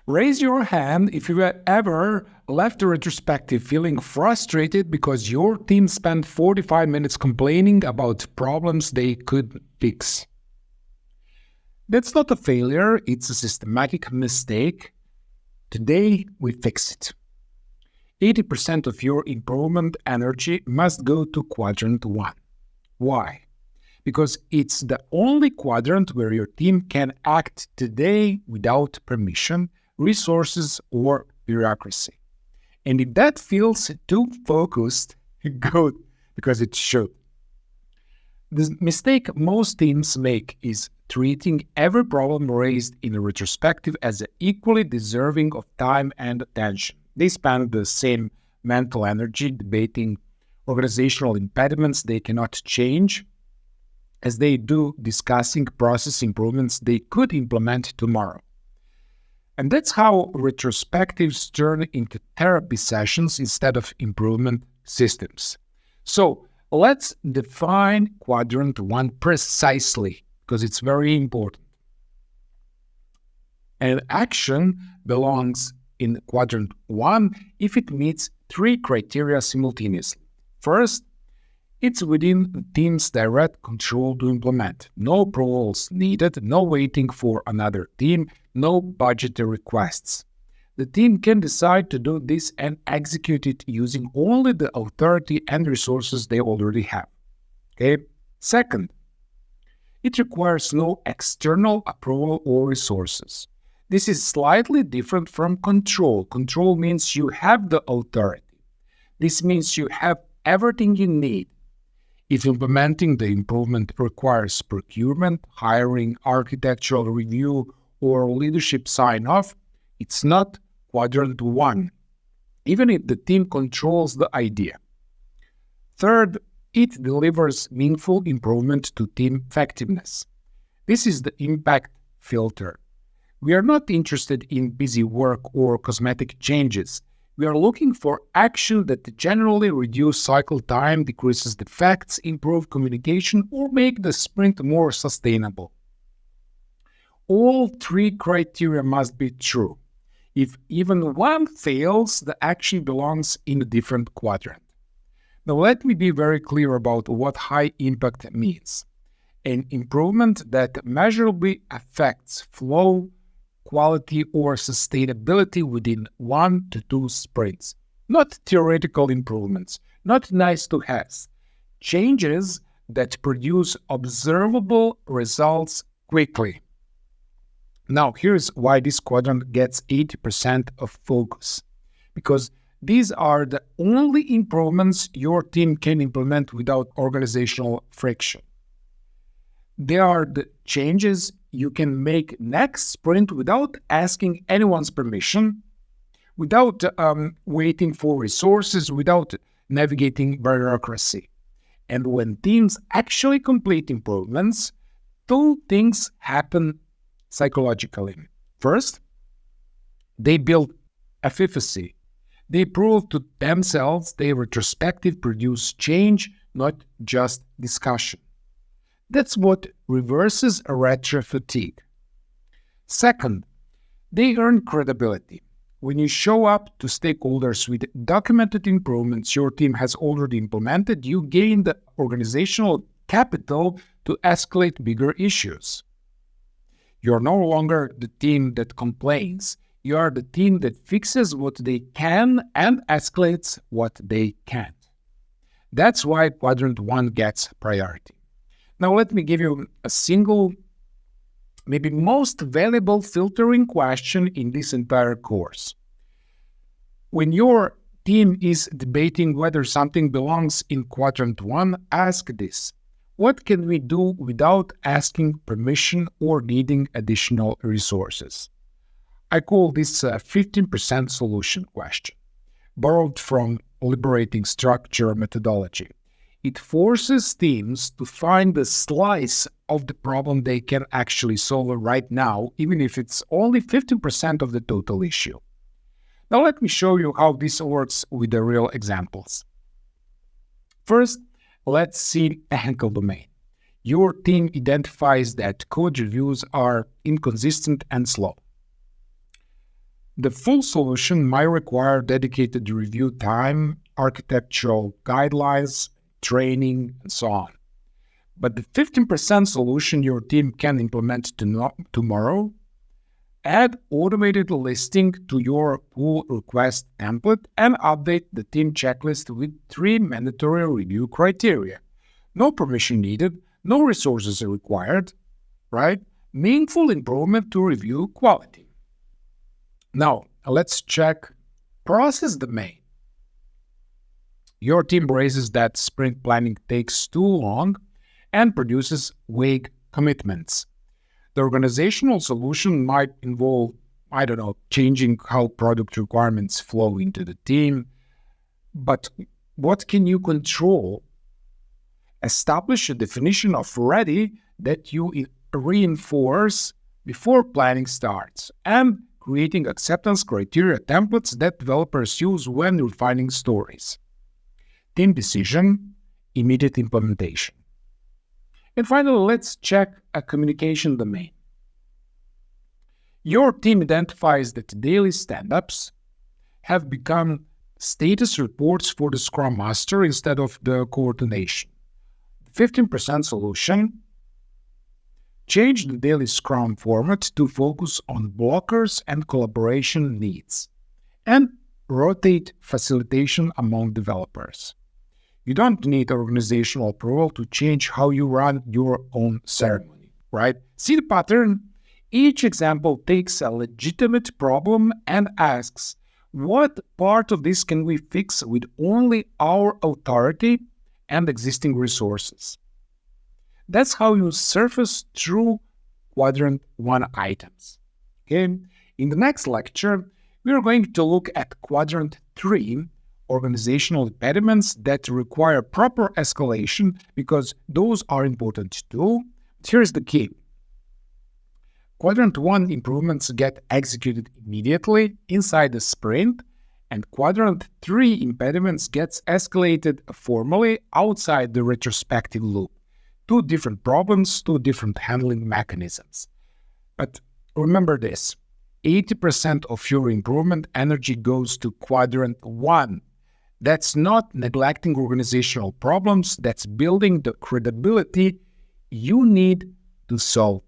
Raise your hand if you have ever left a retrospective feeling frustrated because your team spent 45 minutes complaining about problems they could fix. That's not a failure, it's a systematic mistake. Today, we fix it. 80% of your improvement energy must go to Quadrant 1. Why? Because it's the only quadrant where your team can act today without permission, resources, or bureaucracy. And if that feels too focused, good, because it should. The mistake most teams make is treating every problem raised in a retrospective as equally deserving of time and attention. They spend the same mental energy debating organizational impediments they cannot change as they do discussing process improvements they could implement tomorrow. And that's how retrospectives turn into therapy sessions instead of improvement systems. So let's define Quadrant 1 precisely, because it's very important. An action belongs in Quadrant 1 if it meets 3 criteria simultaneously. First, it's within the team's direct control to implement. No approvals needed, no waiting for another team, no budgetary requests. The team can decide to do this and execute it using only the authority and resources they already have. Okay? Second, it requires no external approval or resources. This is slightly different from control. Control means you have the authority. This means you have everything you need. If implementing the improvement requires procurement, hiring, architectural review, or leadership sign-off, it's not Quadrant 1, even if the team controls the idea. Third, it delivers meaningful improvement to team effectiveness. This is the impact filter. We are not interested in busy work or cosmetic changes. We are looking for action that generally reduces cycle time, decreases defects, improve communication, or make the sprint more sustainable. All 3 criteria must be true. If even one fails, the action belongs in a different quadrant. Now let me be very clear about what high impact means. An improvement that measurably affects flow, quality, or sustainability within 1 to 2 sprints. Not theoretical improvements, not nice to haves. Changes that produce observable results quickly. Now, here's why this quadrant gets 80% of focus. Because these are the only improvements your team can implement without organizational friction. They are the changes you can make next sprint without asking anyone's permission, without waiting for resources, without navigating bureaucracy. And when teams actually complete improvements, 2 things happen psychologically. First, they build efficacy. They prove to themselves their retrospective produce change, not just discussion. That's what reverses retro fatigue. Second, they earn credibility. When you show up to stakeholders with documented improvements your team has already implemented, you gain the organizational capital to escalate bigger issues. You're no longer the team that complains. You are the team that fixes what they can and escalates what they can't. That's why Quadrant 1 gets priority. Now let me give you a single, maybe most valuable filtering question in this entire course. When your team is debating whether something belongs in Quadrant 1, ask this. What can we do without asking permission or needing additional resources? I call this a 15% solution question, borrowed from liberating structure methodology. It forces teams to find the slice of the problem they can actually solve right now, even if it's only 15% of the total issue. Now let me show you how this works with the real examples. First, let's see technical domain. Your team identifies that code reviews are inconsistent and slow. The full solution might require dedicated review time, architectural guidelines, training, and so on. But the 15% solution your team can implement tomorrow, add automated listing to your pull request template and update the team checklist with 3 mandatory review criteria. No permission needed, no resources are required, right? Meaningful improvement to review quality. Now, let's check process domain. Your team raises that sprint planning takes too long and produces vague commitments. The organizational solution might involve, changing how product requirements flow into the team. But what can you control? Establish a definition of ready that you reinforce before planning starts, and creating acceptance criteria templates that developers use when refining stories. Team decision, immediate implementation. And finally, let's check a communication domain. Your team identifies that daily stand-ups have become status reports for the Scrum Master instead of the coordination. 15% solution: change the daily Scrum format to focus on blockers and collaboration needs, and rotate facilitation among developers. You don't need organizational approval to change how you run your own ceremony, right? See the pattern? Each example takes a legitimate problem and asks, what part of this can we fix with only our authority and existing resources? That's how you surface true Quadrant 1 items. Okay? In the next lecture, we are going to look at Quadrant 3, organizational impediments that require proper escalation, because those are important too. Here's the key. Quadrant 1 improvements get executed immediately inside the sprint, and Quadrant 3 impediments gets escalated formally outside the retrospective loop. 2 different problems, 2 different handling mechanisms. But remember this, 80% of your improvement energy goes to Quadrant 1. That's not neglecting organizational problems, that's building the credibility you need to solve